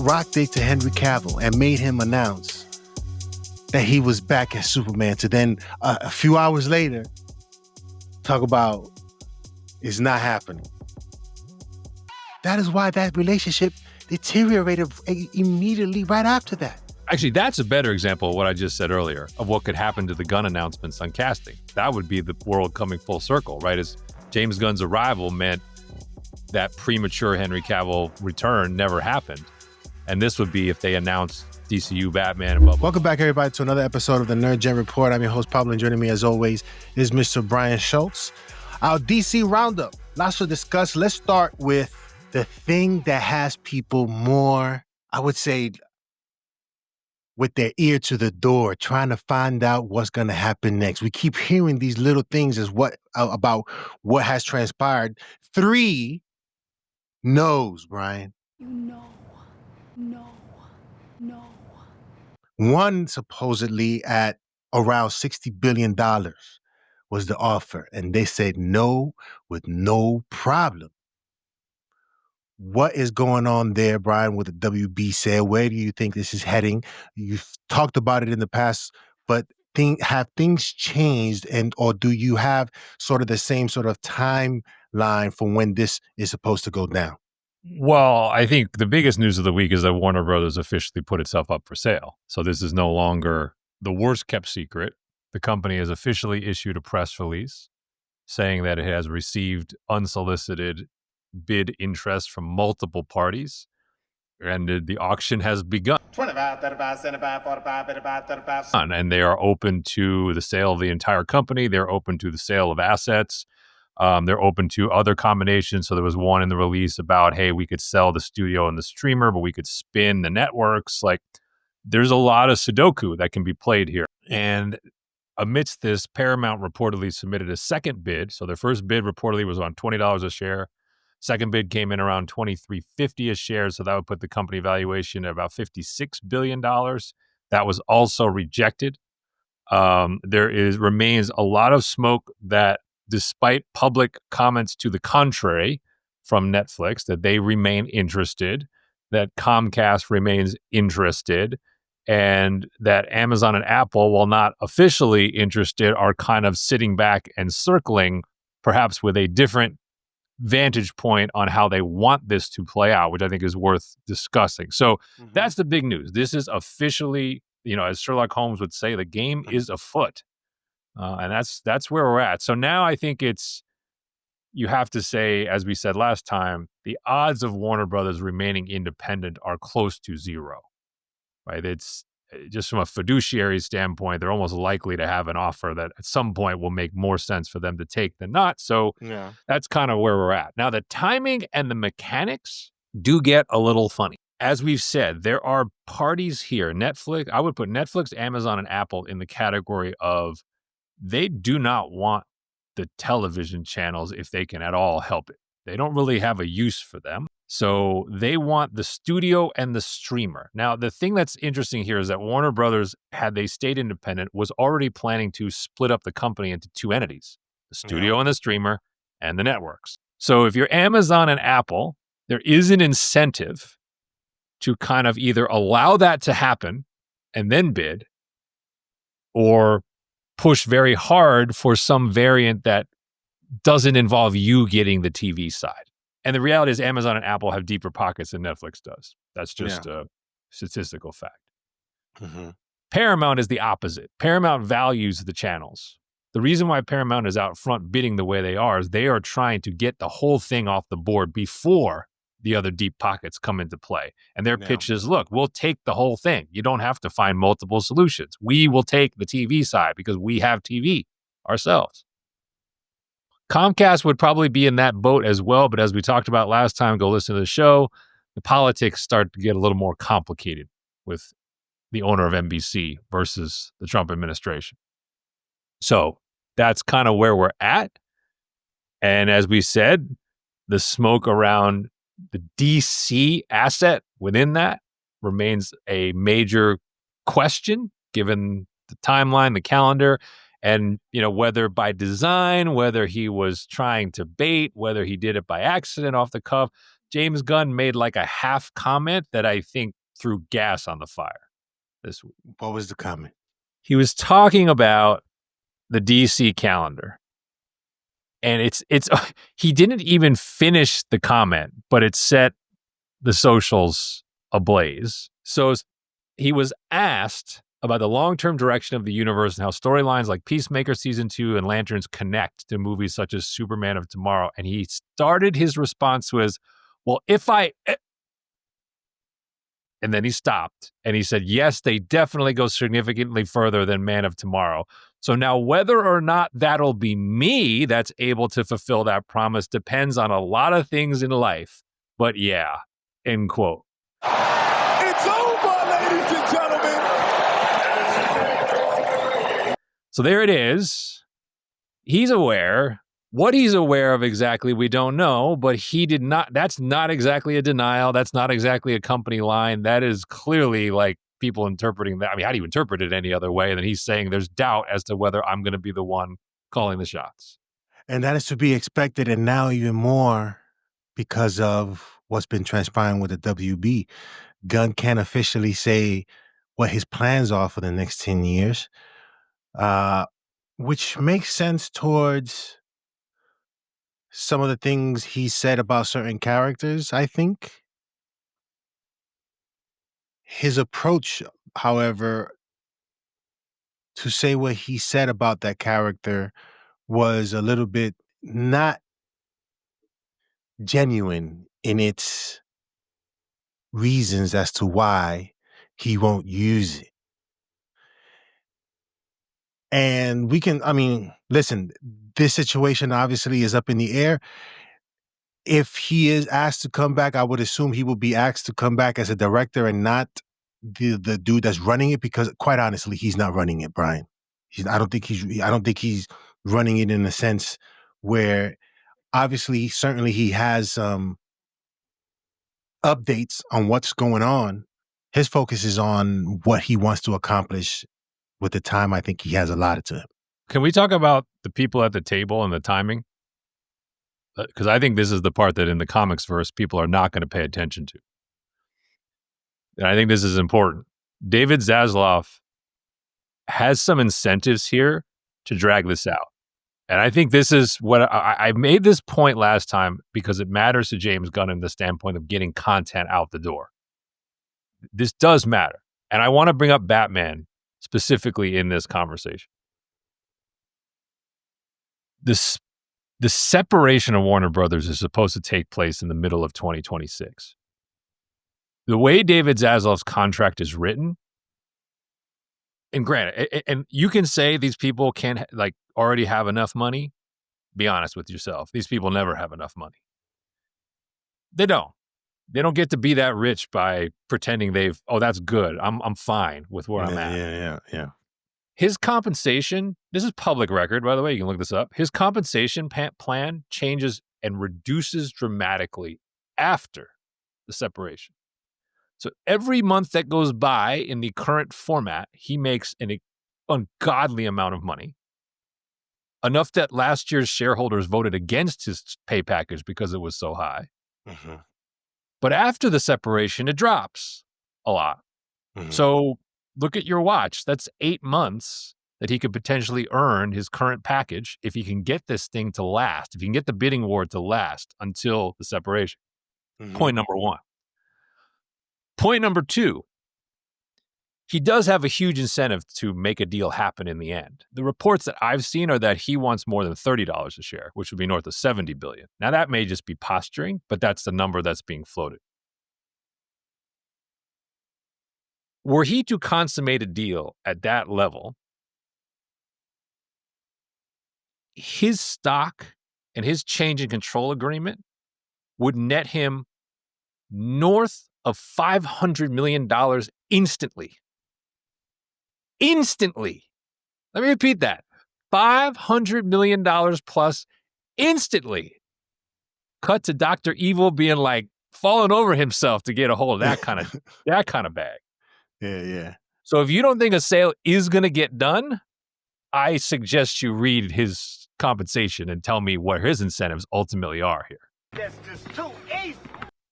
rock dig to Henry Cavill and made him announce that he was back as Superman, to then a few hours later talk about it's not happening. That is why that relationship deteriorated immediately right after that. Actually, that's a better example of what I just said earlier, of what could happen to the Gunn announcements on casting. That would be the world coming full circle, right? As James Gunn's arrival meant that premature Henry Cavill return never happened. And this would be if they announced DCU, Batman, and blah, blah. Welcome back, everybody, to another episode of the Nerd Gen Report. I'm your host, Pablo, and joining me, as always, is Mr. Brian Schultz. Our DC Roundup. Lots to discuss. Let's start with the thing that has people more, I would say, with their ear to the door, trying to find out what's going to happen next. We keep hearing these little things about what has transpired. 3 no's, Brian. No. 1 supposedly at around $60 billion was the offer, and they said no with no problem. What is going on there, Brian, with the WB sale? Where do you think this is heading? You've talked about it in the past, but have things changed, or do you have sort of the same sort of timeline for when this is supposed to go down? Well, I think the biggest news of the week is that Warner Brothers officially put itself up for sale. So this is no longer the worst kept secret. The company has officially issued a press release saying that it has received unsolicited bid interest from multiple parties, and the auction has begun. 25, 35, 75, 45, 55, 35. And they are open to the sale of the entire company. They're open to the sale of assets. They're open to other combinations. So there was one in the release about, hey, we could sell the studio and the streamer, but we could spin the networks. Like, there's a lot of Sudoku that can be played here. And amidst this, Paramount reportedly submitted a second bid. So their first bid reportedly was on $20 a share. Second bid came in around $23.50 a share. So that would put the company valuation at about $56 billion. That was also rejected. There remains a lot of smoke that, despite public comments to the contrary from Netflix, that they remain interested, that Comcast remains interested, and that Amazon and Apple, while not officially interested, are kind of sitting back and circling, perhaps with a different vantage point on how they want this to play out, which I think is worth discussing. So that's the big news. This is officially, as Sherlock Holmes would say, the game is afoot. And that's where we're at. So now I think you have to say, as we said last time, the odds of Warner Brothers remaining independent are close to zero, right? It's just from a fiduciary standpoint, they're almost likely to have an offer that at some point will make more sense for them to take than not. So that's kind of where we're at. Now, the timing and the mechanics do get a little funny. As we've said, there are parties here. Netflix, I would put Netflix, Amazon, and Apple in the category of they do not want the television channels if they can at all help it. They don't really have a use for them. So they want the studio and the streamer. Now, the thing that's interesting here is that Warner Brothers, had they stayed independent, was already planning to split up the company into 2 entities, the studio and the streamer and the networks. So if you're Amazon and Apple, there is an incentive to kind of either allow that to happen and then bid, or push very hard for some variant that doesn't involve you getting the TV side. And the reality is Amazon and Apple have deeper pockets than Netflix does. That's just a statistical fact. Paramount is the opposite. Paramount values the channels. The reason why Paramount is out front bidding the way they are is they are trying to get the whole thing off the board before the other deep pockets come into play. And their pitch is, look, we'll take the whole thing. You don't have to find multiple solutions. We will take the TV side because we have TV ourselves. Comcast would probably be in that boat as well, but as we talked about last time, go listen to the show, the politics start to get a little more complicated with the owner of NBC versus the Trump administration. So that's kind of where we're at. And as we said, the smoke around the DC asset within that remains a major question, given the timeline, the calendar, and, whether by design, whether he was trying to bait, whether he did it by accident off the cuff. James Gunn made like a half comment that I think threw gas on the fire this week. What was the comment? He was talking about the DC calendar. And it's he didn't even finish the comment, but it set the socials ablaze. So he was asked about the long-term direction of the universe and how storylines like Peacemaker Season 2 and Lanterns connect to movies such as Superman of Tomorrow. And he started his response was, well, and then he stopped and he said, yes, they definitely go significantly further than Man of Tomorrow. So now whether or not that'll be me that's able to fulfill that promise depends on a lot of things in life. But yeah, end quote. It's over, ladies and gentlemen. So there it is. He's aware. What he's aware of exactly, we don't know, but he did not. That's not exactly a denial. That's not exactly a company line. That is clearly like people interpreting that. I mean, how do you interpret it any other way than he's saying there's doubt as to whether I'm going to be the one calling the shots? And that is to be expected, and now even more because of what's been transpiring with the WB. Gunn can't officially say what his plans are for the next 10 years, which makes sense towards some of the things he said about certain characters, I think. His approach, however, to say what he said about that character was a little bit not genuine in its reasons as to why he won't use it. And listen, this situation obviously is up in the air. If he is asked to come back, I would assume he will be asked to come back as a director and not the dude that's running it, because quite honestly, he's not running it, Brian. I don't think he's running it in a sense where obviously, certainly he has updates on what's going on. His focus is on what he wants to accomplish with the time I think he has allotted to him. Can we talk about the people at the table and the timing? Because I think this is the part that in the comics verse, people are not going to pay attention to. And I think this is important. David Zaslav has some incentives here to drag this out. And I think this is what I made this point last time because it matters to James Gunn in the standpoint of getting content out the door. This does matter. And I want to bring up Batman specifically in this conversation. The separation of Warner Brothers is supposed to take place in the middle of 2026. The way David Zaslav's contract is written, and granted, and you can say these people can't already have enough money. Be honest with yourself. These people never have enough money. They don't. They don't get to be that rich by pretending that's good. I'm fine with where I'm at. Yeah. His compensation, this is public record, by the way, you can look this up. His compensation plan changes and reduces dramatically after the separation. So every month that goes by in the current format, he makes an ungodly amount of money. Enough that last year's shareholders voted against his pay package because it was so high. Mm-hmm. But after the separation, it drops a lot. Mm-hmm. So look at your watch. That's 8 months that he could potentially earn his current package if he can get this thing to last, if he can get the bidding war to last until the separation. Mm-hmm. Point number one. Point number two, he does have a huge incentive to make a deal happen in the end. The reports that I've seen are that he wants more than $30 a share, which would be north of $70 billion. Now, that may just be posturing, but that's the number that's being floated. Were he to consummate a deal at that level, his stock and his change in control agreement would net him north of $500 million instantly. Instantly. Let me repeat that. $500 million plus instantly. Cut to Dr. Evil being falling over himself to get a hold of that kind of bag. Yeah. So if you don't think a sale is going to get done, I suggest you read his compensation and tell me what his incentives ultimately are here. That's just too easy.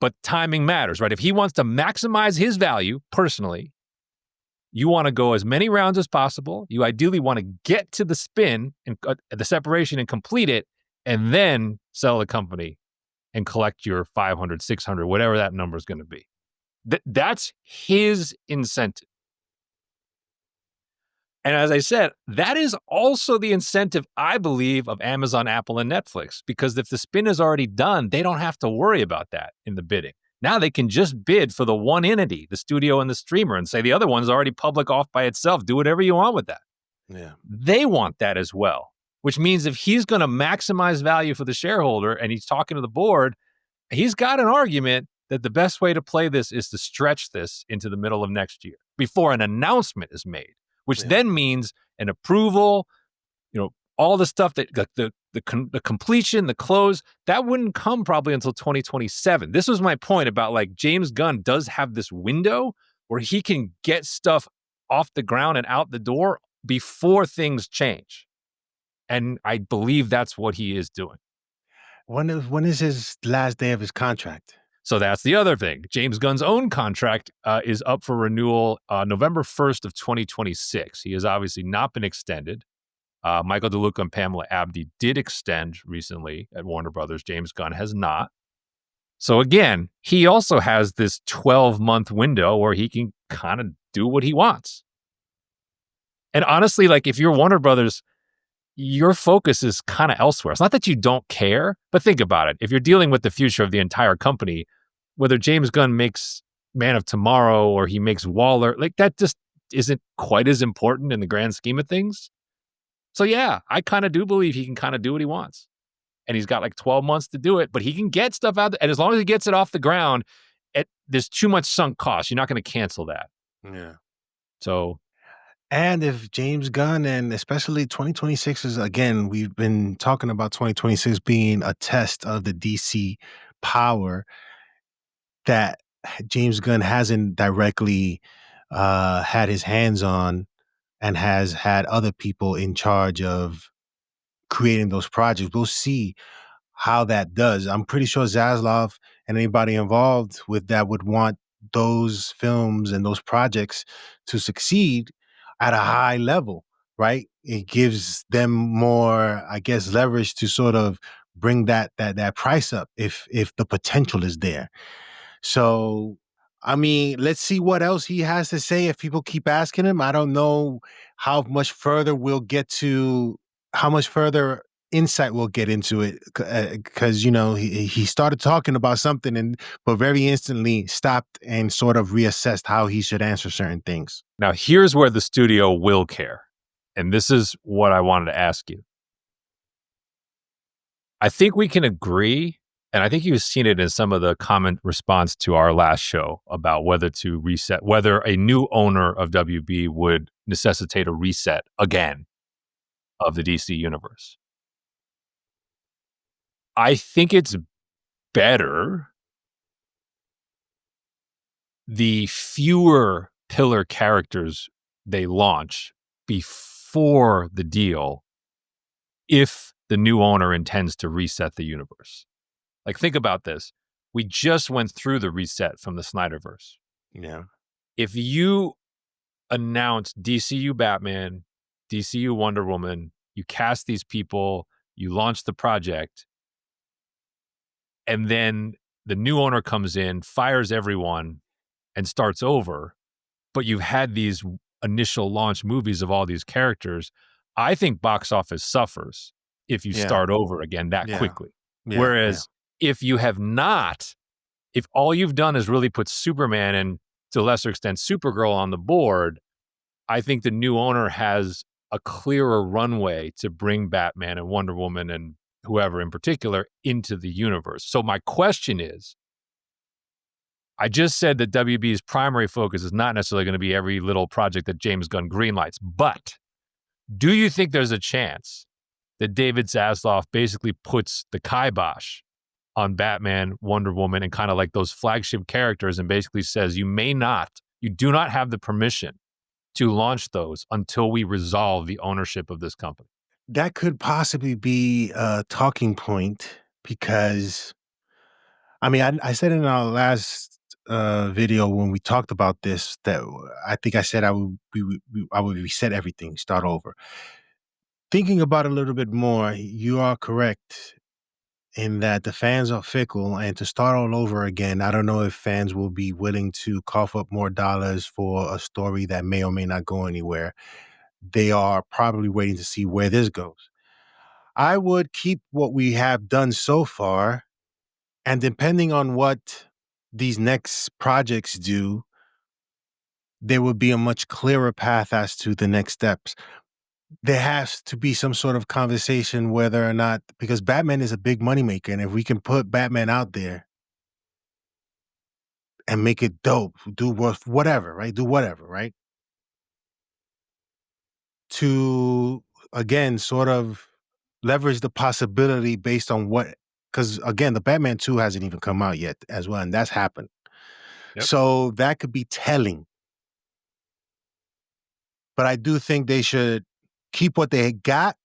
But timing matters, right? If he wants to maximize his value personally, you want to go as many rounds as possible. You ideally want to get to the spin and the separation and complete it, and then sell the company and collect your 500, 600, whatever that number is going to be. That's his incentive. And as I said, that is also the incentive, I believe, of Amazon, Apple, and Netflix, because if the spin is already done, they don't have to worry about that in the bidding. Now they can just bid for the one entity, the studio and the streamer, and say the other one's already public off by itself. Do whatever you want with that. Yeah. They want that as well, which means if he's going to maximize value for the shareholder and he's talking to the board, he's got an argument that the best way to play this is to stretch this into the middle of next year before an announcement is made, which then means an approval, all the stuff that the completion, the close, that wouldn't come probably until 2027. This was my point about like James Gunn does have this window where he can get stuff off the ground and out the door before things change. And I believe that's what he is doing. When is his last day of his contract? So that's the other thing. James Gunn's own contract is up for renewal November 1st of 2026. He has obviously not been extended. Michael DeLuca and Pamela Abdy did extend recently at Warner Brothers. James Gunn has not. So again, he also has this 12-month window where he can kind of do what he wants. And honestly, like if you're Warner Brothers, your focus is kind of elsewhere. It's not that you don't care, but think about it. If you're dealing with the future of the entire company, whether James Gunn makes Man of Tomorrow or he makes Waller, like that just isn't quite as important in the grand scheme of things. So yeah, I kind of do believe he can kind of do what he wants. And he's got like 12 months to do it, but he can get stuff out. And as long as he gets it off the ground, there's too much sunk cost. You're not going to cancel that. Yeah. So. And if James Gunn, and especially 2026 is, again, we've been talking about 2026 being a test of the DC power that James Gunn hasn't directly had his hands on and has had other people in charge of creating those projects. We'll see how that does. I'm pretty sure Zaslav and anybody involved with that would want those films and those projects to succeed at a high level, right? It gives them more, I guess, leverage to sort of bring that price up if the potential is there. So, I mean, let's see what else he has to say if people keep asking him. I don't know how much further we'll get to, how much further insight we'll get into it, because he started talking about something but very instantly stopped and sort of reassessed how he should answer certain things. Now here's where the studio will care, and this is what I wanted to ask you. I think we can agree, and I think you've seen it in some of the comment response to our last show about whether to reset, whether a new owner of WB would necessitate a reset again of the DC universe. I think it's better the fewer pillar characters they launch before the deal if the new owner intends to reset the universe. Like, think about this. We just went through the reset from the Snyderverse. Yeah. If you announce DCU Batman, DCU Wonder Woman, you cast these people, you launch the project, and then the new owner comes in, fires everyone, and starts over, but you've had these initial launch movies of all these characters, I think box office suffers if you start over again that quickly. Whereas if you have not, if all you've done is really put Superman and to a lesser extent Supergirl on the board, I think the new owner has a clearer runway to bring Batman and Wonder Woman and whoever in particular into the universe. So my question is, I just said that WB's primary focus is not necessarily going to be every little project that James Gunn greenlights, but do you think there's a chance that David Zaslav basically puts the kibosh on Batman, Wonder Woman, and kind of like those flagship characters and basically says you do not have the permission to launch those until we resolve the ownership of this company? That could possibly be a talking point because I mean, I said in our last video when we talked about this that I think I said I would reset everything, start over. Thinking about it a little bit more, you are correct in that the fans are fickle, and to start all over again, I don't know if fans will be willing to cough up more dollars for a story that may or may not go anywhere. They are probably waiting to see where this goes. I would keep what we have done so far, and depending on what these next projects do, there would be a much clearer path as to the next steps. There has to be some sort of conversation whether or not, because Batman is a big moneymaker, and if we can put Batman out there and make it dope, do whatever, right? Do whatever, right? To again sort of leverage the possibility based on what, because again, the Batman 2 hasn't even come out yet as well, and that's happened. Yep. So that could be telling. But I do think they should keep what they got.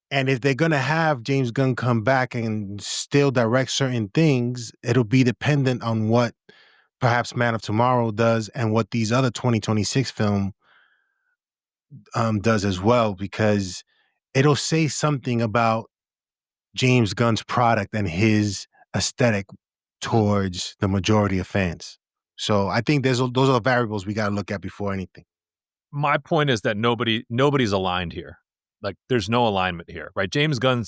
And if they're gonna have James Gunn come back and still direct certain things, it'll be dependent on what perhaps Man of Tomorrow does and what these other 2026 film does as well, because it'll say something about James Gunn's product and his aesthetic towards the majority of fans. So I think those are variables we got to look at before anything. My point is that nobody's aligned here. Like, there's no alignment here, right? James Gunn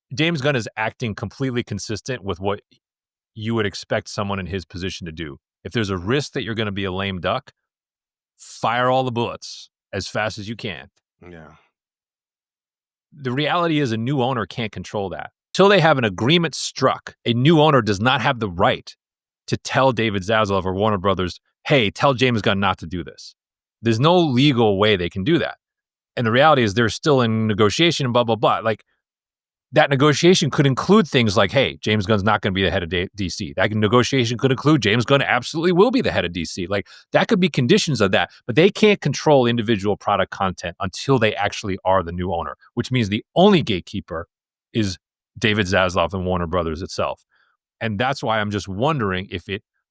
is acting completely consistent with what you would expect someone in his position to do. If there's a risk that you're going to be a lame duck, fire all the bullets as fast as you can. Yeah. The reality is a new owner can't control that. Till they have an agreement struck, a new owner does not have the right to tell David Zaslav or Warner Brothers, hey, tell James Gunn not to do this. There's no legal way they can do that. And the reality is they're still in negotiation and blah, blah, blah. Like, that negotiation could include things like, hey, James Gunn's not going to be the head of DC. That negotiation could include James Gunn absolutely will be the head of DC. Like, that could be conditions of that, but they can't control individual product content until they actually are the new owner, which means the only gatekeeper is David Zaslav and Warner Brothers itself. And that's why I'm just wondering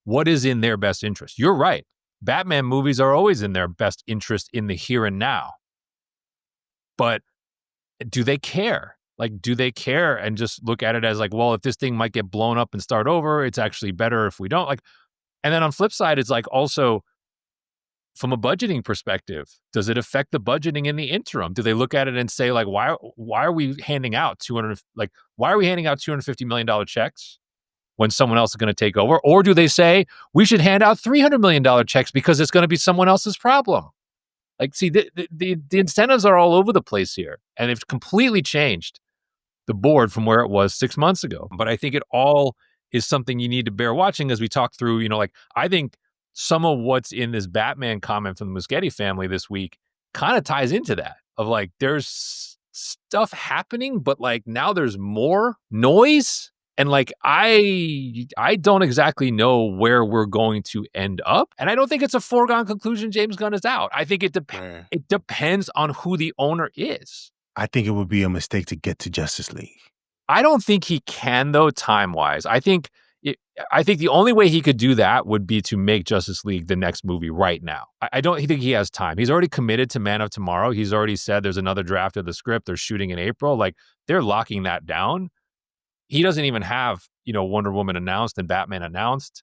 what is in their best interest. You're right. Batman movies are always in their best interest in the here and now. But do they care? Like, do they care and just look at it as like, well, if this thing might get blown up and start over, it's actually better if we don't? Like, and then on flip side, it's like also from a budgeting perspective, does it affect the budgeting in the interim? Do they look at it and say like, why are we handing out $250 million checks when someone else is going to take over? Or do they say we should hand out $300 million checks because it's going to be someone else's problem? Like, see, the incentives are all over the place here, and they've completely changed the board from where it was 6 months ago. But I think it all is something you need to bear watching as we talk through, like, I think some of what's in this Batman comment from the Muschietti family this week kind of ties into that, of like, there's stuff happening, but like now there's more noise. And like, I don't exactly know where we're going to end up. And I don't think it's a foregone conclusion James Gunn is out. I think it depends on who the owner is. I think it would be a mistake to get to Justice League. I don't think he can, though, time-wise. I think the only way he could do that would be to make Justice League the next movie right now. I don't think he has time. He's already committed to Man of Tomorrow. He's already said there's another draft of the script. They're shooting in April. Like, they're locking that down. He doesn't even have, Wonder Woman announced and Batman announced.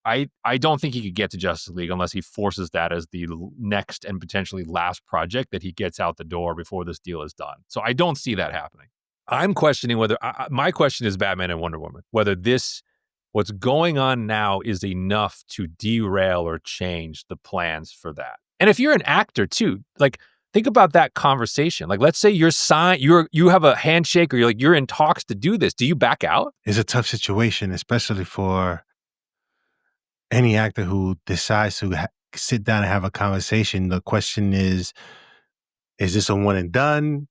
I don't think he could get to Justice League unless he forces that as the next and potentially last project that he gets out the door before this deal is done. So I don't see that happening. I'm questioning whether my question is Batman and Wonder Woman, whether what's going on now is enough to derail or change the plans for that. And if you're an actor too, like, think about that conversation. Like, let's say you have a handshake, or you're in talks to do this. Do you back out? It's a tough situation, especially for any actor who decides to sit down and have a conversation. The question is this a one and done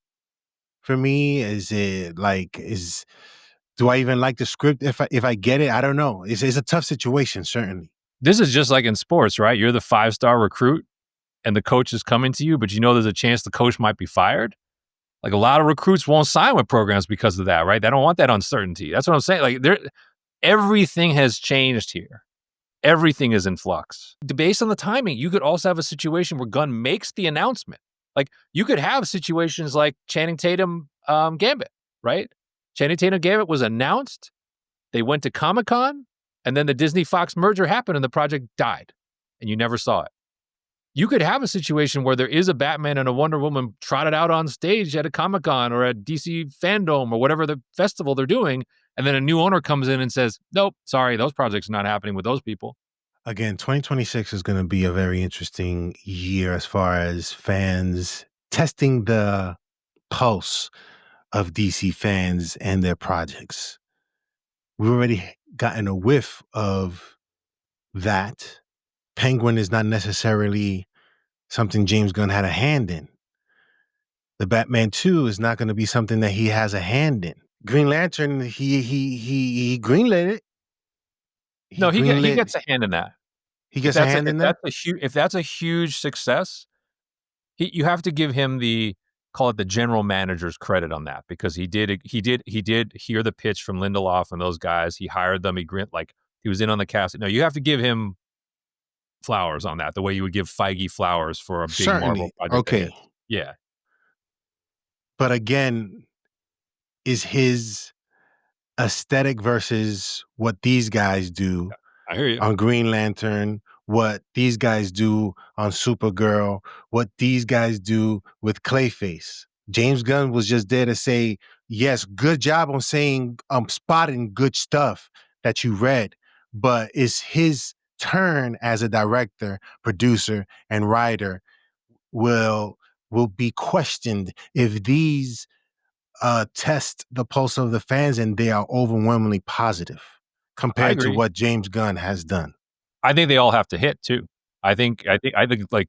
for me? Is it like, do I even like the script if I get it? I don't know. It's a tough situation, certainly. This is just like in sports, right? You're the 5-star recruit and the coach is coming to you, but there's a chance the coach might be fired. Like a lot of recruits won't sign with programs because of that, right? They don't want that uncertainty. That's what I'm saying. Like everything has changed here. Everything is in flux. Based on the timing, you could also have a situation where Gunn makes the announcement. Like you could have situations like Channing Tatum Gambit, right? Channing Tatum Gambit was announced. They went to Comic-Con, and then the Disney-Fox merger happened and the project died, and you never saw it. You could have a situation where there is a Batman and a Wonder Woman trotted out on stage at a Comic-Con or at DC Fandom or whatever the festival they're doing, and then a new owner comes in and says, nope, sorry, those projects are not happening with those people. Again, 2026 is going to be a very interesting year as far as fans testing the pulse of DC fans and their projects. We've already gotten a whiff of that. Penguin is not necessarily something James Gunn had a hand in. The Batman 2 is not going to be something that he has a hand in. Green Lantern, he greenlit it. He gets a hand in that. He gets a hand in that? If that's a huge success, you have to give him call it the general manager's credit on that, because he did hear the pitch from Lindelof and those guys. He hired them. He was in on the cast. No, you have to give him flowers on that, the way you would give Feige flowers for a big Marvel project. Okay. Yeah. But again, is his aesthetic versus what these guys do I hear you. on Green Lantern, what these guys do on Supergirl, what these guys do with Clayface. James Gunn was just there to say, yes, good job on saying, spotting good stuff that you read, but it's his turn as a director, producer, and writer will be questioned if these test the pulse of the fans and they are overwhelmingly positive compared to what James Gunn has done. I think they all have to hit too. I think like,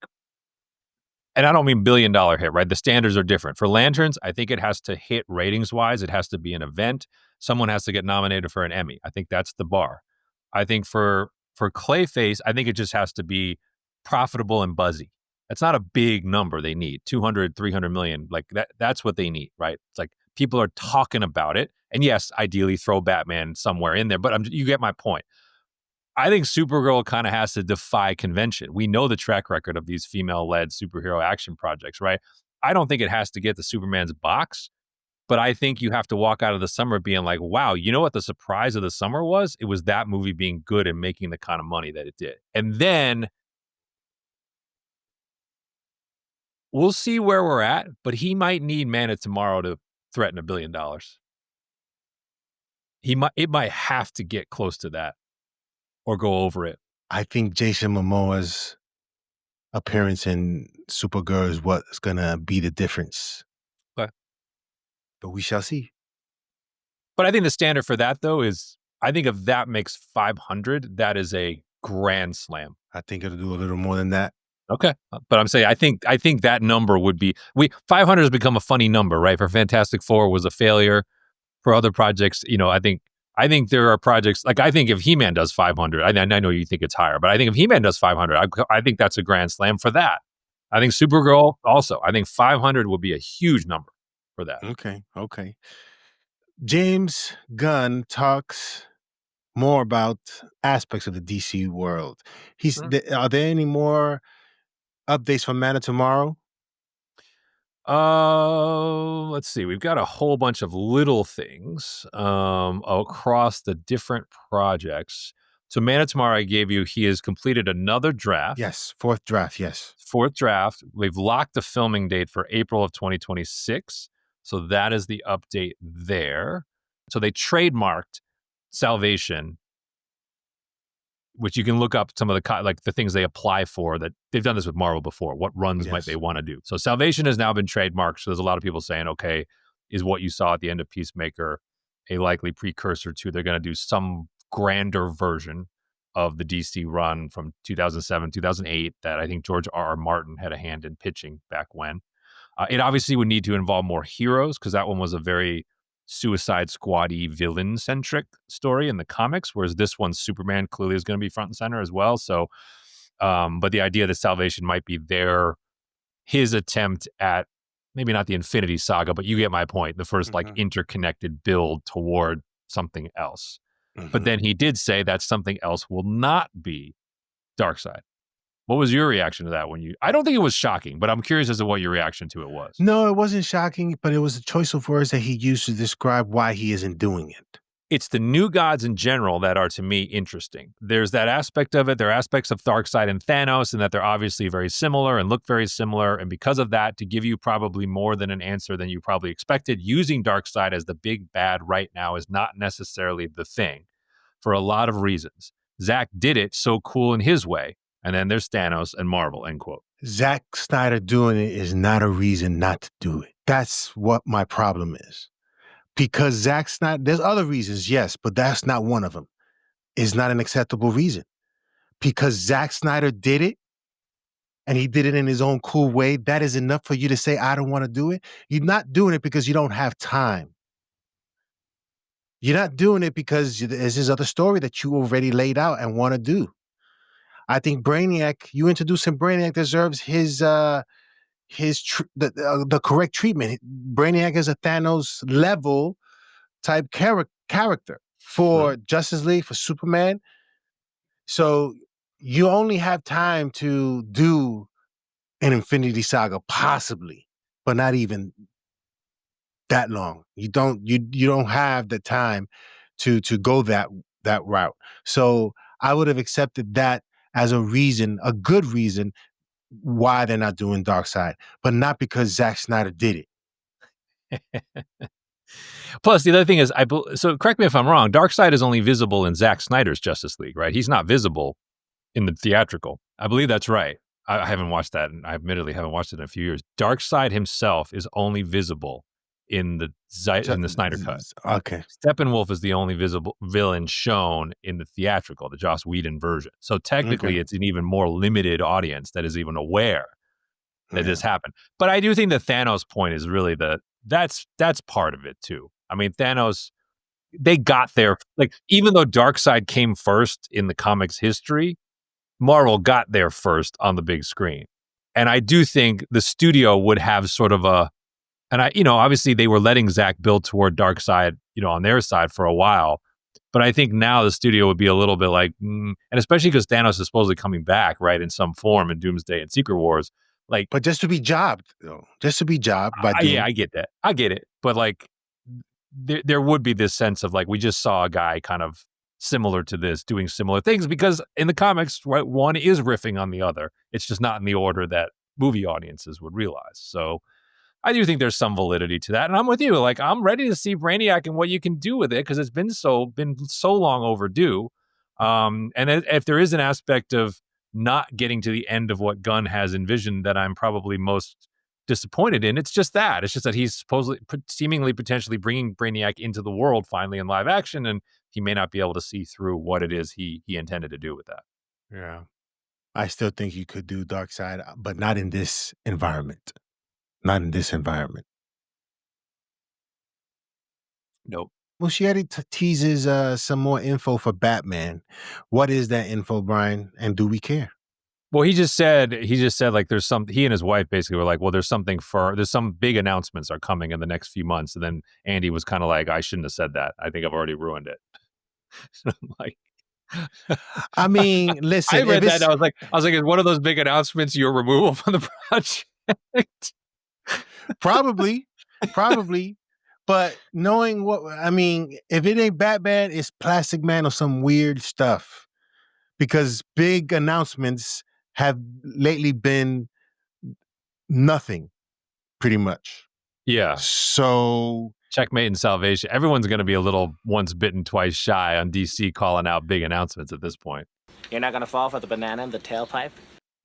and I don't mean $1 billion hit, right? The standards are different. For Lanterns, I think it has to hit ratings wise. It has to be an event. Someone has to get nominated for an Emmy. I think that's the bar. I think for Clayface, I think it just has to be profitable and buzzy. That's not a big number they need. 200, 300 million. Like that's what they need, right? It's like people are talking about it. And yes, ideally throw Batman somewhere in there, but you get my point. I think Supergirl kind of has to defy convention. We know the track record of these female-led superhero action projects, right? I don't think it has to get the Superman's box, but I think you have to walk out of the summer being like, wow, you know what the surprise of the summer was? It was that movie being good and making the kind of money that it did. And then we'll see where we're at, but he might need Man of Tomorrow to threaten $1 billion. It might have to get close to that or go over it. I think Jason Momoa's appearance in Supergirl is what's going to be the difference. Okay. But we shall see. But I think the standard for that, though, is I think if that makes 500, that is a grand slam. I think it'll do a little more than that. Okay. But I'm saying I think that number would be 500 has become a funny number, right? For Fantastic Four was a failure. For other projects, I think there are projects, like I think if He-Man does 500, I know you think it's higher, but I think if He-Man does 500, I think that's a grand slam for that. I think Supergirl also, I think 500 would be a huge number for that. Okay. James Gunn talks more about aspects of the DC world. Are there any more updates from Man of Tomorrow? Let's see. We've got a whole bunch of little things across the different projects. So Man of Tomorrow, I gave you, he has completed another draft. Yes, fourth draft, yes. Fourth draft. We've locked the filming date for April of 2026. So that is the update there. So they trademarked Salvation, which you can look up some of the things they apply for, that they've done this with Marvel before. What runs might they want to do? So Salvation has now been trademarked. So there's a lot of people saying, okay, is what you saw at the end of Peacemaker a likely precursor to they're going to do some grander version of the DC run from 2007, 2008 that I think George R.R. Martin had a hand in pitching back when. It obviously would need to involve more heroes because that one was a very Suicide Squad-y villain-centric story in the comics, whereas this one, Superman, clearly is going to be front and center as well. So, but the idea that Salvation might be his attempt at maybe not the Infinity Saga, but you get my point. The first like Mhm. interconnected build toward something else. But Mhm. then he did say that something else will not be Darkseid. What was your reaction to that when you? I don't think it was shocking, but I'm curious as to what your reaction to it was. No, it wasn't shocking, but it was a choice of words that he used to describe why he isn't doing it. It's the new gods in general that are, to me, interesting. There's that aspect of it. There are aspects of Darkseid and Thanos, and that they're obviously very similar and look very similar. And because of that, to give you probably more than an answer than you probably expected, using Darkseid as the big bad right now is not necessarily the thing for a lot of reasons. Zack did it so cool in his way. And then there's Thanos and Marvel, end quote. Zack Snyder doing it is not a reason not to do it. That's what my problem is. Because Zack Snyder, there's other reasons, yes, but that's not one of them. It's not an acceptable reason. Because Zack Snyder did it, and he did it in his own cool way, that is enough for you to say, I don't want to do it. You're not doing it because you don't have time. You're not doing it because there's this other story that you already laid out and want to do. I think Brainiac, you introducing Brainiac deserves the correct treatment. Brainiac is a Thanos level type character for Justice League, for Superman. So you only have time to do an Infinity Saga, possibly, but not even that long. You don't have the time to go that route. So I would have accepted that as a reason, a good reason why they're not doing Darkseid, but not because Zack Snyder did it. Plus, the other thing is, so correct me if I'm wrong, Darkseid is only visible in Zack Snyder's Justice League, right? He's not visible in the theatrical. I believe that's right. I haven't watched that, and I admittedly haven't watched it in a few years. Darkseid himself is only visible in the Snyder cut. Okay. Steppenwolf is the only visible villain shown in the theatrical, the Joss Whedon version. So technically, it's an even more limited audience that is even aware that this happened. But I do think the Thanos point is really that's part of it too. I mean, Thanos, they got there. Like, even though Darkseid came first in the comics history, Marvel got there first on the big screen. And I do think the studio would have sort of obviously they were letting Zack build toward Darkseid, on their side for a while. But I think now the studio would be a little bit like, and especially because Thanos is supposedly coming back, right, in some form in Doomsday and Secret Wars. Like, but just to be jobbed, though. Just to be jobbed by Doom. Yeah, I get that. I get it. But like, there would be this sense of like, we just saw a guy kind of similar to this doing similar things, because in the comics, right, one is riffing on the other. It's just not in the order that movie audiences would realize. So I do think there's some validity to that. And I'm with you. Like, I'm ready to see Brainiac and what you can do with it, because it's been so long overdue. And if there is an aspect of not getting to the end of what Gunn has envisioned that I'm probably most disappointed in, it's just that he's supposedly seemingly potentially bringing Brainiac into the world finally in live action, and he may not be able to see through what it is he intended to do with that. Yeah. I still think you could do Darkseid, but not in this environment. Not in this environment. Nope. Muschietti teases some more info for Batman. What is that info, Brian? And do we care? Well, he just said like there's he and his wife basically were like, well, there's some big announcements are coming in the next few months. And then Andy was kind of like, I shouldn't have said that. I think I've already ruined it. So I'm like, I mean, listen, I read that and I was like, is one of those big announcements your removal from the project? Probably. But knowing if it ain't Batman, it's Plastic Man or some weird stuff. Because big announcements have lately been nothing, pretty much. Yeah. So checkmate and salvation. Everyone's going to be a little once bitten, twice shy on DC calling out big announcements at this point. You're not going to fall for the banana in the tailpipe?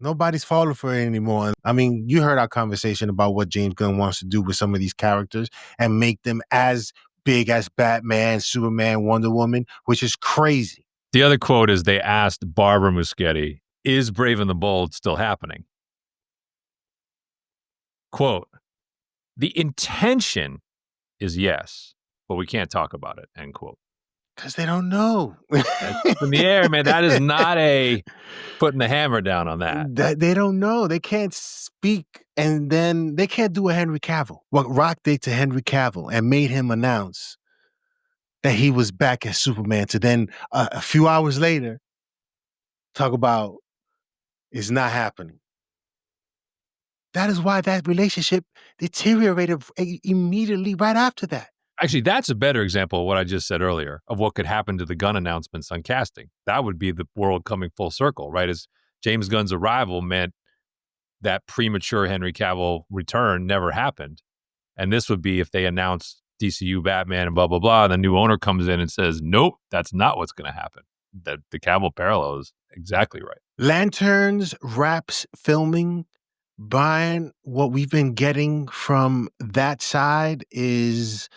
Nobody's falling for it anymore. I mean, you heard our conversation about what James Gunn wants to do with some of these characters and make them as big as Batman, Superman, Wonder Woman, which is crazy. The other quote is they asked Barbara Muschietti, is Brave and the Bold still happening? Quote, the intention is yes, but we can't talk about it, end quote. Because they don't know. That's in the air, man. That is not a putting the hammer down on that. They don't know. They can't speak And then they can't do a Henry Cavill. What Rock did to Henry Cavill and made him announce that he was back as Superman to then a few hours later talk about it's not happening. That is why that relationship deteriorated immediately right after that. Actually, that's a better example of what I just said earlier of what could happen to the Gunn announcements on casting. That would be the world coming full circle, right? As James Gunn's arrival meant that premature Henry Cavill return never happened. And this would be if they announced DCU Batman and blah, blah, blah, and the new owner comes in and says, nope, that's not what's going to happen. The Cavill parallel is exactly right. Lanterns, wraps, filming, Brian, what we've been getting from that side is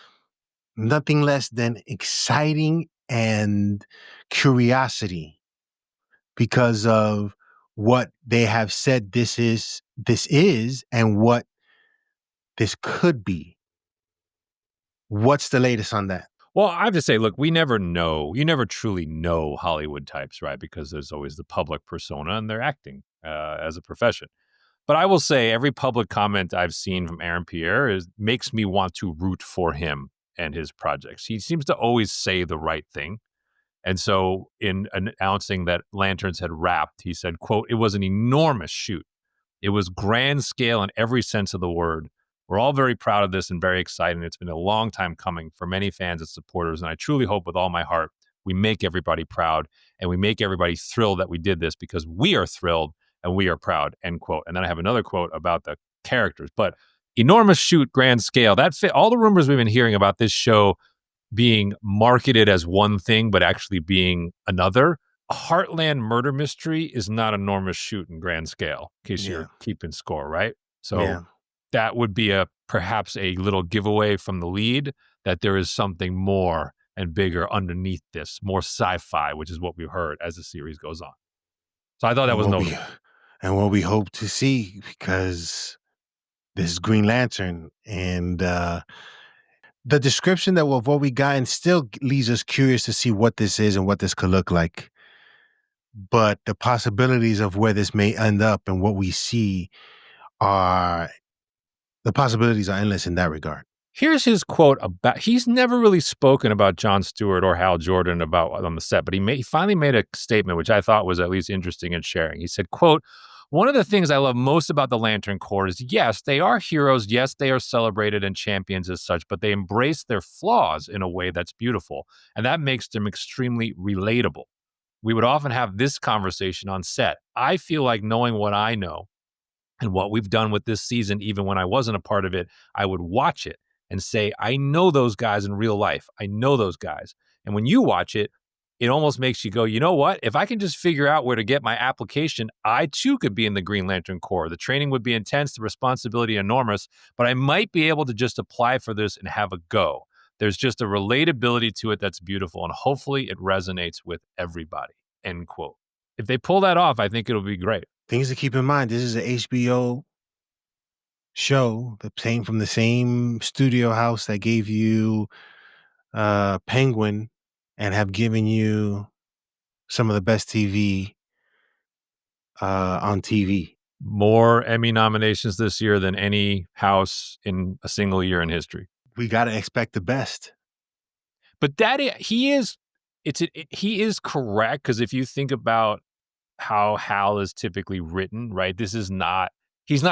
nothing less than exciting and curiosity because of what they have said this is and what this could be. What's the latest on that? Well, I have to say, look, we never know. You never truly know Hollywood types, right? Because there's always the public persona and they're acting as a profession. But I will say every public comment I've seen from Aaron Pierre makes me want to root for him and his projects. He seems to always say the right thing. And so in announcing that Lanterns had wrapped, he said, quote, "It was an enormous shoot. It was grand scale in every sense of the word. We're all very proud of this and very excited. It's been a long time coming for many fans and supporters. And I truly hope with all my heart, we make everybody proud and we make everybody thrilled that we did this because we are thrilled and we are proud," end quote. And then I have another quote about the characters. But enormous shoot, grand scale. That fit all the rumors we've been hearing about this show being marketed as one thing, but actually being another. A Heartland murder mystery is not enormous shoot and grand scale, in case you're keeping score, right? So that would be perhaps a little giveaway from the lead that there is something more and bigger underneath this, more sci-fi, which is what we've heard as the series goes on. So I thought that was notable. And what we hope to see, because this is Green Lantern, and the description that of what we got and still leaves us curious to see what this is and what this could look like. But the possibilities of where this may end up and what we see the possibilities are endless in that regard. Here's his quote about, he's never really spoken about Jon Stewart or Hal Jordan on the set, but he finally made a statement, which I thought was at least interesting in sharing. He said, quote, "One of the things I love most about the Lantern Corps is, yes, they are heroes. Yes, they are celebrated and champions as such, but they embrace their flaws in a way that's beautiful. And that makes them extremely relatable. We would often have this conversation on set. I feel like knowing what I know and what we've done with this season, even when I wasn't a part of it, I would watch it and say, I know those guys in real life. I know those guys. And when you watch it, it almost makes you go, you know what? If I can just figure out where to get my application, I too could be in the Green Lantern Corps. The training would be intense, the responsibility enormous, but I might be able to just apply for this and have a go. There's just a relatability to it that's beautiful, and hopefully it resonates with everybody," end quote. If they pull that off, I think it'll be great. Things to keep in mind, this is an HBO show that came from the same studio house that gave you Penguin and have given you some of the best TV on TV. More Emmy nominations this year than any house in a single year in history. We got to expect the best. But he is correct, because if you think about how Hal is typically written, right? He's not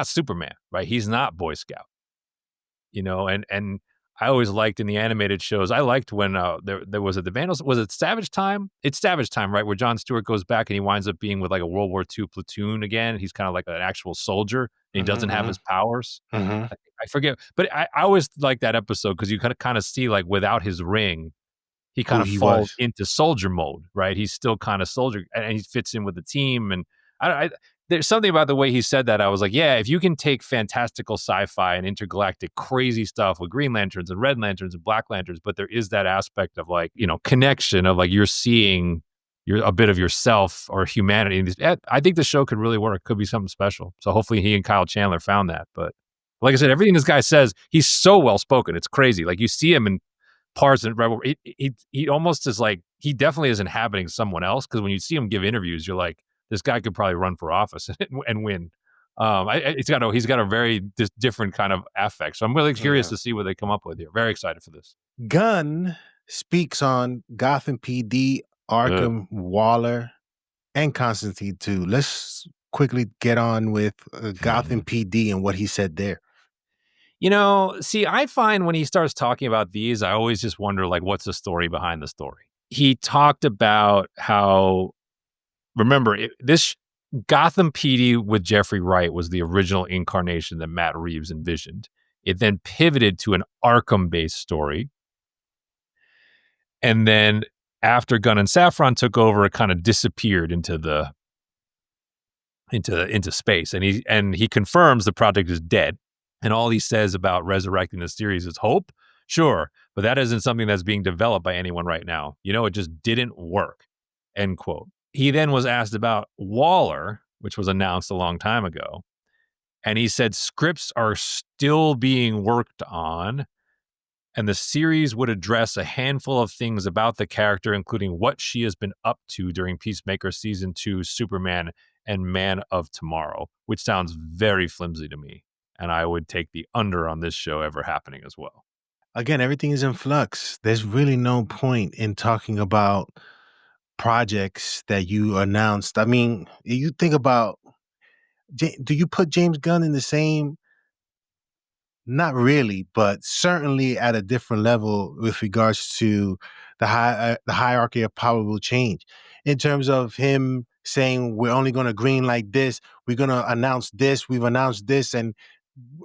Superman, right? He's not Boy Scout, and I always liked in the animated shows, I liked when there was the Vandals, was it Savage Time? It's Savage Time, right? Where Jon Stewart goes back and he winds up being with like a World War II platoon again. He's kind of like an actual soldier and he doesn't have his powers. I forget, but I always like that episode because you kind of see like without his ring, he kind of falls into soldier mode, right? He's still kind of soldier and he fits in with the team. And there's something about the way he said that. I was like, yeah, if you can take fantastical sci-fi and intergalactic crazy stuff with Green Lanterns and Red Lanterns and Black Lanterns, but there is that aspect of like, connection of like you're seeing a bit of yourself or humanity. I think the show could really work. Could be something special. So hopefully he and Kyle Chandler found that. But like I said, everything this guy says, he's so well spoken. It's crazy. Like you see him in parts and Rebel, he almost is like, he definitely is inhabiting someone else. Because when you see him give interviews, you're like, this guy could probably run for office and win. He's got a very different kind of affect. So I'm really curious to see what they come up with here. Very excited for this. Gunn speaks on Gotham PD, Arkham, Waller, and Constantine too. Let's quickly get on with Gotham PD and what he said there. See, I find when he starts talking about these, I always just wonder, like, what's the story behind the story? He talked about how, remember, this Gotham PD with Jeffrey Wright was the original incarnation that Matt Reeves envisioned. It then pivoted to an Arkham-based story. And then after Gunn and Safran took over, it kind of disappeared into space. And he confirms the project is dead. And all he says about resurrecting the series is hope. Sure, but that isn't something that's being developed by anyone right now. It just didn't work. End quote. He then was asked about Waller, which was announced a long time ago. And he said scripts are still being worked on. And the series would address a handful of things about the character, including what she has been up to during Peacemaker Season 2, Superman, and Man of Tomorrow, which sounds very flimsy to me. And I would take the under on this show ever happening as well. Again, everything is in flux. There's really no point in talking about projects that you announced. I mean, you think about, do you put James Gunn in the same? Not really, but certainly at a different level with regards to the hierarchy of probable change. In terms of him saying we're only going to green like this, we're going to announce this, we've announced this, and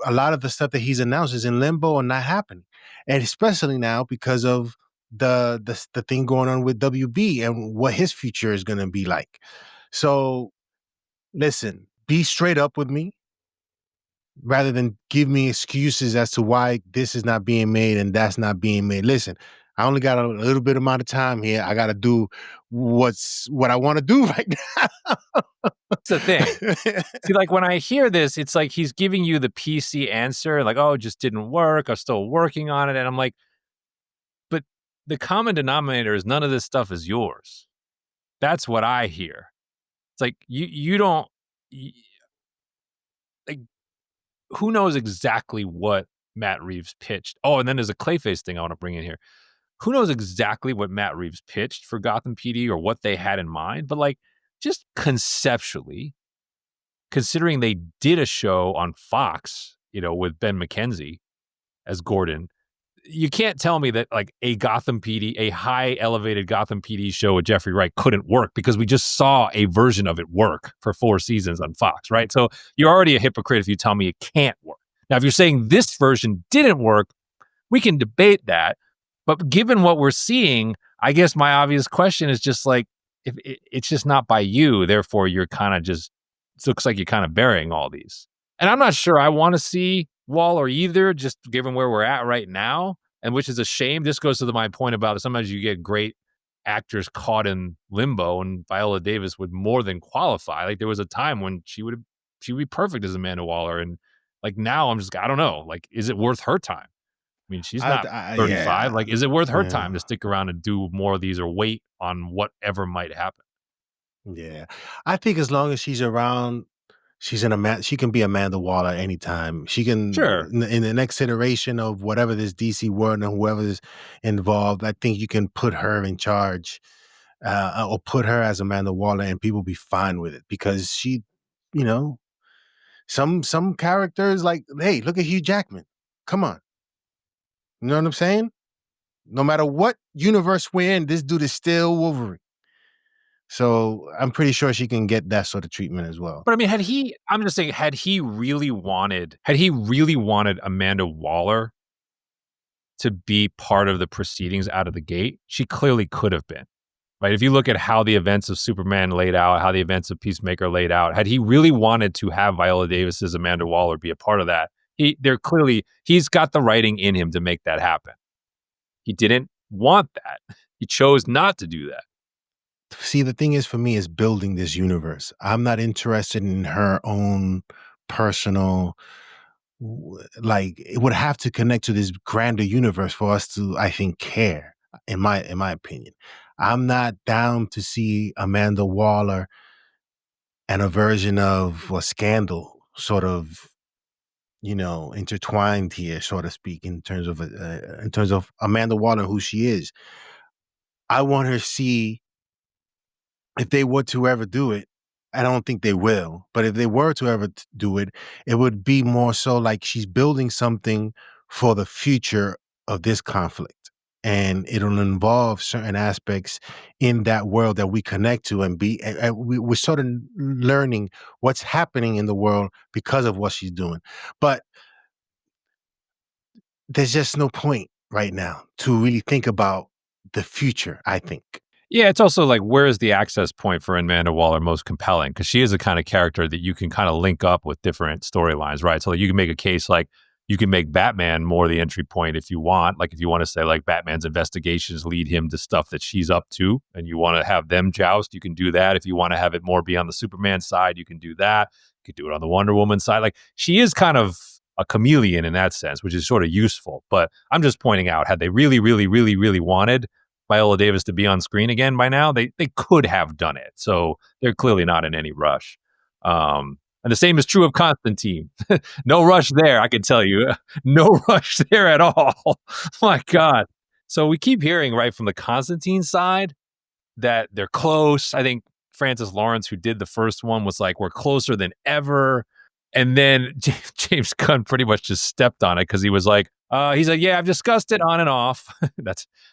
a lot of the stuff that he's announced is in limbo and not happening, and especially now because of the thing going on with WB and what his future is going to be like. So, listen, be straight up with me, rather than give me excuses as to why this is not being made and that's not being made. Listen, I only got a little bit amount of time here. I got to do what I want to do right now. That's the thing. See, like when I hear this, it's like he's giving you the PC answer, like, oh, it just didn't work. I'm still working on it. And I'm like, but the common denominator is none of this stuff is yours. That's what I hear. It's like you don't, like, who knows exactly what Matt Reeves pitched? Oh, and then there's a Clayface thing I want to bring in here. Who knows exactly what Matt Reeves pitched for Gotham PD or what they had in mind? But like, just conceptually, considering they did a show on Fox, with Ben McKenzie as Gordon, you can't tell me that like a high elevated Gotham PD show with Jeffrey Wright couldn't work, because we just saw a version of it work for 4 seasons on Fox, right? So you're already a hypocrite if you tell me it can't work. Now, if you're saying this version didn't work, we can debate that. But given what we're seeing, I guess my obvious question is just like, if it's just not by you, therefore you're kind of just, it looks like you're kind of burying all these. And I'm not sure I want to see Waller either, just given where we're at right now, and which is a shame. This goes to my point about sometimes you get great actors caught in limbo, and Viola Davis would more than qualify. Like there was a time when she would be perfect as Amanda Waller, and like now I'm just, I don't know, like is it worth her time? I mean, she's not 35. Yeah. Like, is it worth her time to stick around and do more of these or wait on whatever might happen? Yeah, I think as long as she's around, she can be Amanda Waller anytime. She can, sure, in the next iteration of whatever this DC world and whoever is involved, I think you can put her in charge, or put her as Amanda Waller, and people be fine with it, because she, some characters, like, hey, look at Hugh Jackman. Come on. You know what I'm saying? No matter what universe we're in, this dude is still Wolverine. So I'm pretty sure she can get that sort of treatment as well. But I mean, had he really wanted Amanda Waller to be part of the proceedings out of the gate, she clearly could have been, right? If you look at how the events of Superman laid out, how the events of Peacemaker laid out, had he really wanted to have Viola Davis's Amanda Waller be a part of that, he's got the writing in him to make that happen. He didn't want that. He chose not to do that. See, the thing is, for me, is building this universe. I'm not interested in her own personal, like, it would have to connect to this grander universe for us to, I think, care, in my opinion. I'm not down to see Amanda Waller and a version of a Scandal sort of, intertwined here, so to speak, in terms of Amanda Waller, who she is. I want her to see, if they were to ever do it, I don't think they will, but if they were to ever do it, it would be more so like she's building something for the future of this conflict. And it'll involve certain aspects in that world that we connect to, and we're sort of learning what's happening in the world because of what she's doing. But there's just no point right now to really think about the future, I think. Yeah, it's also like, where is the access point for Amanda Waller most compelling? Because she is the kind of character that you can kind of link up with different storylines, right? So like, you can make a case like you can make Batman more the entry point if you want. Like if you want to say like Batman's investigations lead him to stuff that she's up to and you want to have them joust, you can do that. If you want to have it more be on the Superman side, you can do that. You could do it on the Wonder Woman side. Like she is kind of a chameleon in that sense, which is sort of useful. But I'm just pointing out, had they really, really, really, really wanted Viola Davis to be on screen again by now, they could have done it. So they're clearly not in any rush. And the same is true of Constantine. No rush there, I can tell you. No rush there at all. My God. So we keep hearing right from the Constantine side that they're close. I think Francis Lawrence, who did the first one, was like, we're closer than ever. And then James Gunn pretty much just stepped on it because he was like, yeah, I've discussed it on and off.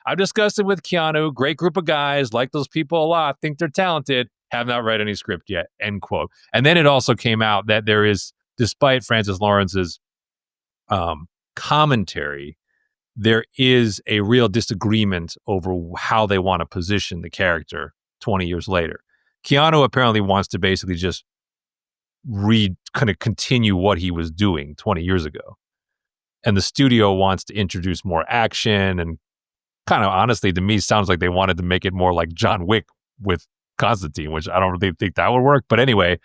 I've discussed it with Keanu. Great group of guys, like those people a lot, think they're talented, have not read any script yet, end quote. And then it also came out that there is, despite Francis Lawrence's commentary, there is a real disagreement over how they want to position the character 20 years later. Keanu apparently wants to basically just kind of continue what he was doing 20 years ago. And the studio wants to introduce more action, and kind of honestly, to me, sounds like they wanted to make it more like John Wick with Constantine, which I don't really think that would work. But anyway,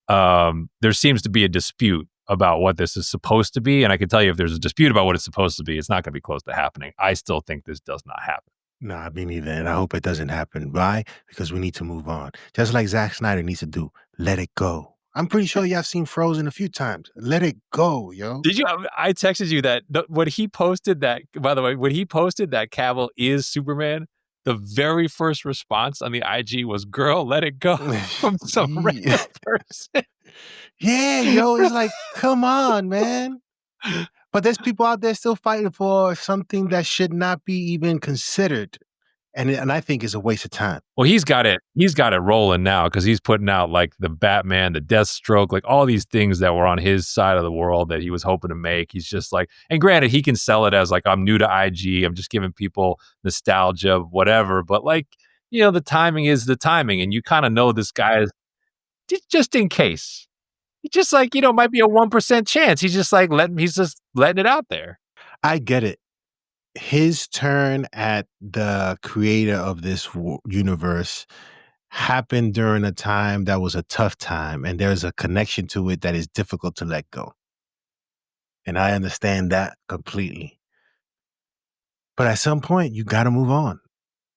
there seems to be a dispute about what this is supposed to be. And I can tell you, if there's a dispute about what it's supposed to be, it's not going to be close to happening. I still think this does not happen. Nah, me neither. And I hope it doesn't happen. Why? Because we need to move on. Just like Zack Snyder needs to do. Let it go. I'm pretty sure y'all seen Frozen a few times. Let it go, yo. Did you? I texted you that when he posted that, by the way, when he posted that Cavill is Superman, the very first response on the IG was, girl, let it go, from some random person. Yeah, yo, it's like, come on, man. But there's people out there still fighting for something that should not be even considered. And I think it's a waste of time. Well, he's got it rolling now because he's putting out like the Batman, the Deathstroke, like all these things that were on his side of the world that he was hoping to make. He's just like, and granted, he can sell it as like, I'm new to IG, I'm just giving people nostalgia, whatever. But like, the timing is the timing, and you kind of know this guy is just in case. He's just like, might be a 1% chance. He's just like he's just letting it out there. I get it. His turn at the creator of this universe happened during a time that was a tough time, and there's a connection to it that is difficult to let go. And I understand that completely. But at some point, you got to move on.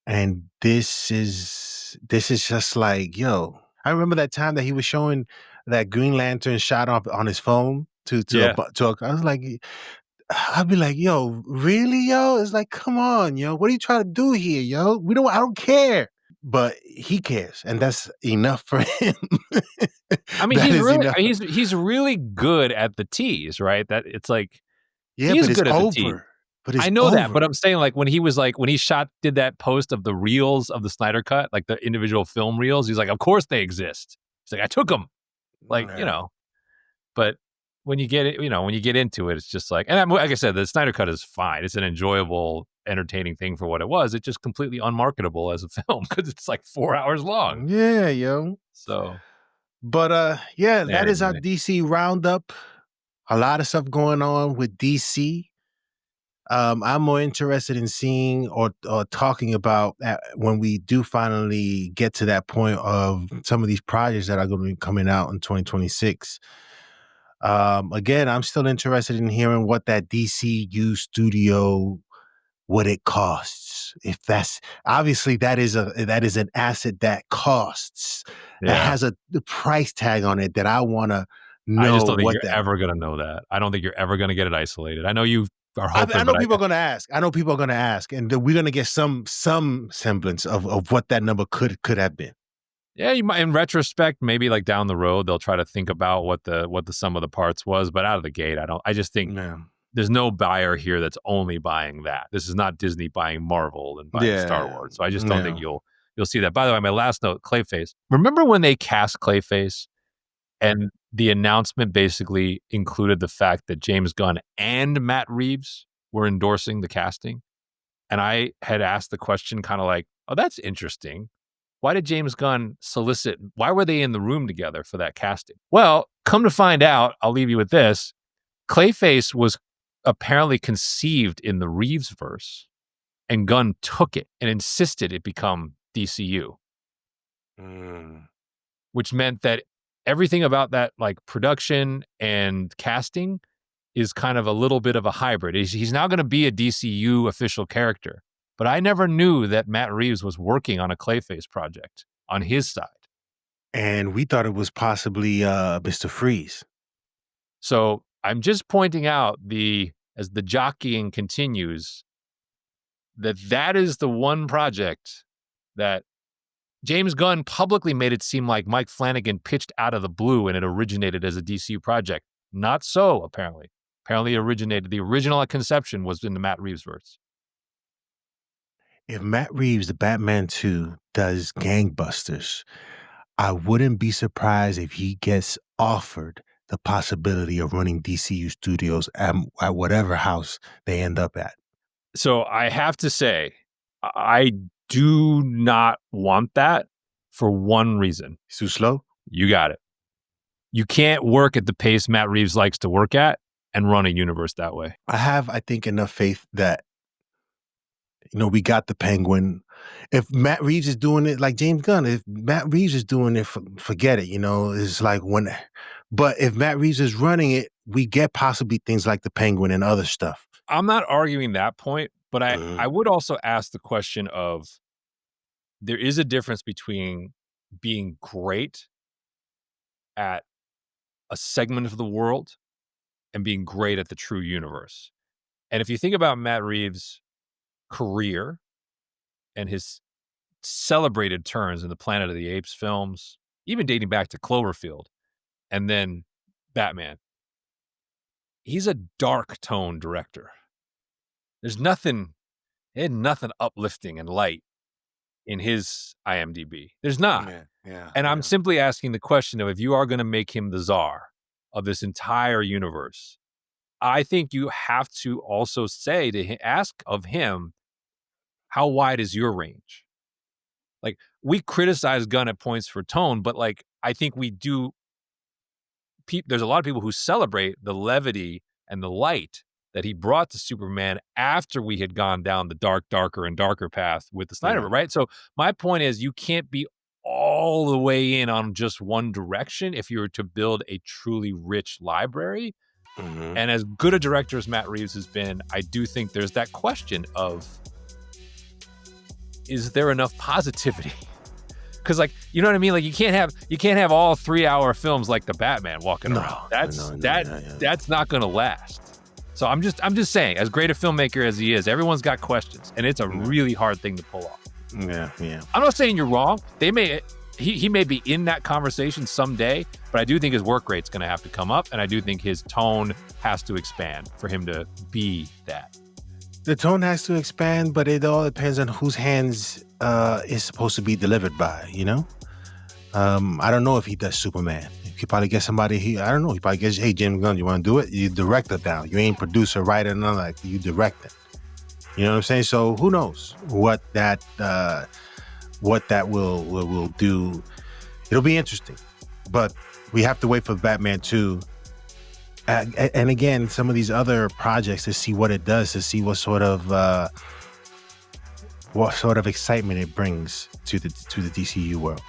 And this is just like, yo, I remember that time that he was showing that Green Lantern shot off on his phone I was like, I'd be like, yo, really, yo? It's like, come on, yo. What are you trying to do here, yo? I don't care. But he cares, and that's enough for him. I mean, he's really good at the tease, right? That it's like, yeah, he's but good it's at the tease. over. But it's I know over. that, but I'm saying like when he did that post of the reels of the Snyder Cut, like the individual film reels, he's like, of course they exist. He's like, I took them, like, but when you get it, when you get into it, it's just like, and like I said, the Snyder Cut is fine. It's an enjoyable, entertaining thing for what it was. It's just completely unmarketable as a film because it's like 4 hours long. Yeah, yo. So, but that is our DC roundup. A lot of stuff going on with DC. I'm more interested in seeing or talking about when we do finally get to that point of some of these projects that are going to be coming out in 2026. Again, I'm still interested in hearing what that DCU studio, what it costs. If that's obviously that is an asset that costs, that has the price tag on it that I want to I just know don't think what you're that. ever going to know that. I don't think you're ever going to get it isolated. I know you are hoping. I know people are going to ask. I know people are going to ask, and we're going to get some semblance of what that number could have been. Yeah, you might. In retrospect, maybe like down the road, they'll try to think about what the sum of the parts was. But out of the gate, I just think there's no buyer here that's only buying that. This is not Disney buying Marvel and buying Star Wars. So I just don't think you'll see that. By the way, my last note, Clayface. Remember when they cast Clayface and the announcement basically included the fact that James Gunn and Matt Reeves were endorsing the casting? And I had asked the question kind of like, oh, that's interesting. Why did James Gunn solicit? Why were they in the room together for that casting? Well, come to find out, I'll leave you with this. Clayface was apparently conceived in the Reeves verse, and Gunn took it and insisted it become DCU, which meant that everything about that, like production and casting, is kind of a little bit of a hybrid. He's now going to be a DCU official character. But I never knew that Matt Reeves was working on a Clayface project on his side. And we thought it was possibly Mr. Freeze. So I'm just pointing out as the jockeying continues, that is the one project that James Gunn publicly made it seem like Mike Flanagan pitched out of the blue and it originated as a DCU project. Not so, apparently. Apparently the original conception was in the Matt Reeves verse. If Matt Reeves, the Batman 2, does gangbusters, I wouldn't be surprised if he gets offered the possibility of running DCU studios at whatever house they end up at. So I have to say, I do not want that for one reason. It's too slow? You got it. You can't work at the pace Matt Reeves likes to work at and run a universe that way. I have, I think, enough faith that we got the Penguin. If Matt Reeves is doing it like James Gunn, if Matt Reeves is doing it, forget it. It's like but if Matt Reeves is running it, we get possibly things like the Penguin and other stuff. I'm not arguing that point, but I would also ask the question of, there is a difference between being great at a segment of the world and being great at the true universe. And if you think about Matt Reeves' career and his celebrated turns in the Planet of the Apes films, even dating back to Cloverfield and then Batman, he's a dark tone director. There's nothing uplifting and light in his IMDb. There's not. And I'm simply asking the question of, if you are going to make him the czar of this entire universe, I think you have to also ask of him, how wide is your range? Like, we criticize Gunn at points for tone, but like, I think we do. There's a lot of people who celebrate the levity and the light that he brought to Superman after we had gone down the darker and darker path with the Snyder, right? So my point is, you can't be all the way in on just one direction if you were to build a truly rich library. And as good a director as Matt Reeves has been, I do think there's that question of, is there enough positivity? Because, like, you know what I mean? Like, you can't have all 3-hour films like the Batman walking around. That's not going to last. So I'm just saying, as great a filmmaker as he is, everyone's got questions, and it's a really hard thing to pull off. Yeah. I'm not saying you're wrong. He may be in that conversation someday, but I do think his work rate's going to have to come up, and I do think his tone has to expand for him to be that. The tone has to expand, but it all depends on whose hands is supposed to be delivered by, I don't know if he does Superman. He probably gets somebody, I don't know, he probably gets, hey, James Gunn, you want to do it? You direct it now. You ain't producer, writer, none like you direct it. You know what I'm saying? So who knows what that will do. It'll be interesting, but we have to wait for Batman 2. And again, some of these other projects to see what it does, to see what sort of excitement it brings to the DCU world.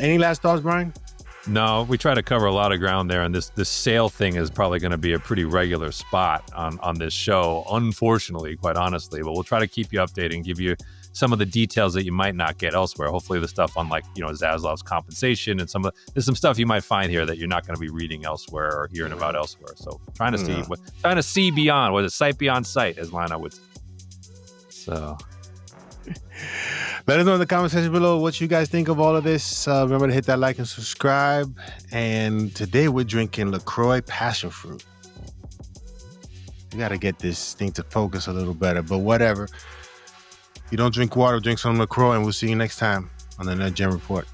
Any last thoughts, Brian? No, we try to cover a lot of ground there, and this sale thing is probably going to be a pretty regular spot on this show, unfortunately, quite honestly. But we'll try to keep you updated and give you some of the details that you might not get elsewhere. Hopefully the stuff on, like, Zaslav's compensation and there's some stuff you might find here that you're not going to be reading elsewhere or hearing about elsewhere. So trying to see beyond, what is it, sight beyond sight, as Lana would say. So let us know in the comment section below what you guys think of all of this. Remember to hit that like and subscribe. And today we're drinking LaCroix passion fruit. We got to get this thing to focus a little better, but whatever. If you don't drink water, drink some LaCroix, and we'll see you next time on the Nerd Gen Report.